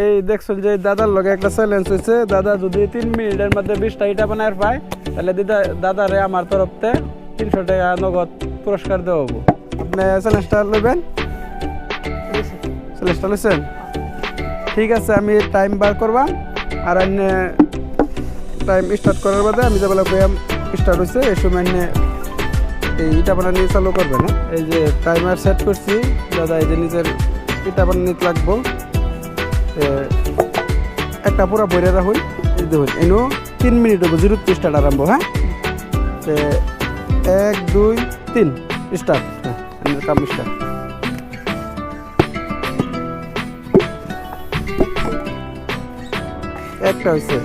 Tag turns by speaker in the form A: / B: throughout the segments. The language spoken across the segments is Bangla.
A: এই দেখছেন যে দাদার লগে একটা চ্যালেঞ্জ হয়েছে, দাদা যদি 3 মিনিটের মধ্যে 20টা ইটা বানায় পায় তাহলে দাদারে আমার তরফতে 300 টাকা নগদ পুরস্কার দেওয়া হবো। আপনি চ্যালেঞ্জটা লইবেন? চ্যালেঞ্জটা লইছেন? ঠিক আছে, আমি টাইম বার করবাম আর টাইম স্টার্ট করার বাদে আমি যে বেলা ব্যায়াম স্টার্ট হয়েছে এই সময় এই ইটা বানানি চালু করবে না। এই যে টাইমার সেট করছি দাদা, এই যে নিজের ইটা বানানি লাগবো একটা পুরা বইরে রাখুন। দেখুন এনো 3 মিনিট হবো, 0 স্টার্ট আরম্ভ। হ্যাঁ 1 2 3 স্টার্ট। কাম স্টার্ট। একটা হয়েছে।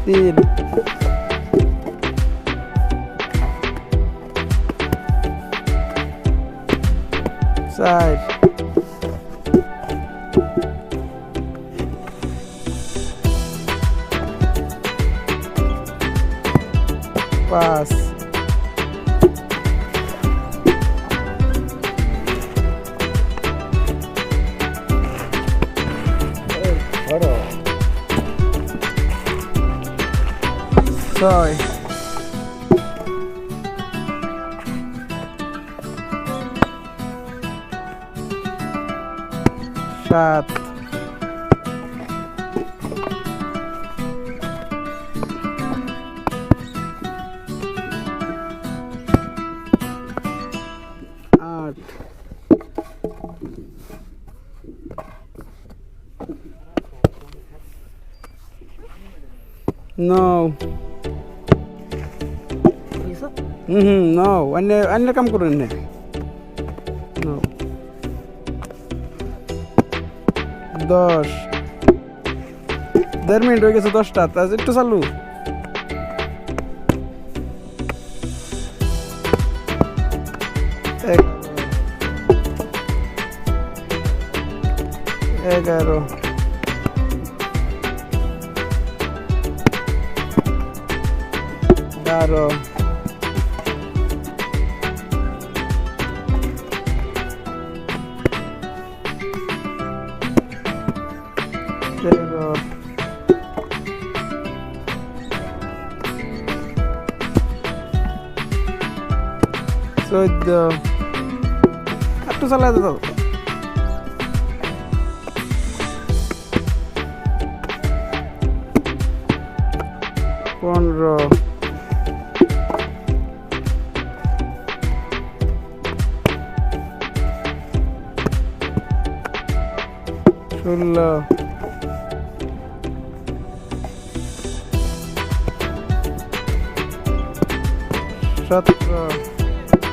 A: তিন, চার, পাঁচ, ছয়, সাত, আট, নয়। নো অন্য কাম করুন না। 10, 1.5 মিনিট হয়ে গেছে। 10টা একটু চালু। 11, 12, 13, 14, একটু চালাই দাও। 15, 16, 17,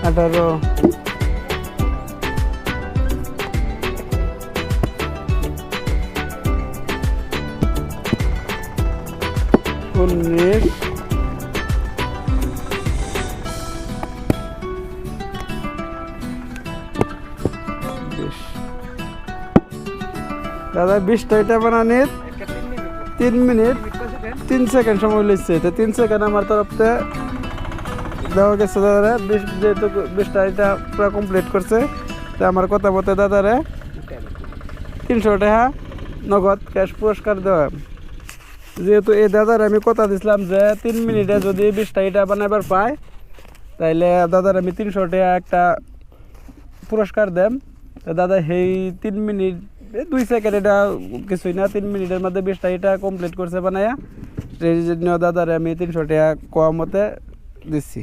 A: 18, 19, 20। দাদা 20টা ইটা বানানির 3 মিনিট 3 সেকেন্ড সময় লাগছে। তো 3 সেকেন্ড আমার তরফতে দেওয়া গেছে দাদারে। যেহেতু 20টা ইটা পুরো কমপ্লিট করছে, তো আমার কথা মতো দাদারে 300 টাকা নগদ ক্যাশ পুরস্কার দেওয়া। যেহেতু এই দাদার আমি কথা দিছিলাম যে 3 মিনিটে যদি 20টা ইটা বানাবার পায় তাইলে দাদার আমি 300 টাকা একটা পুরস্কার দেম। তো দাদা সেই 3 মিনিট 2 সেকেন্ড, এটা কিছুই না, 3 মিনিটের মধ্যে 20টা ইটা কমপ্লিট করছে বানায়া। এই জন্য দাদারে আমি 300 টাকা কম মতে দিচ্ছি।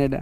A: এটা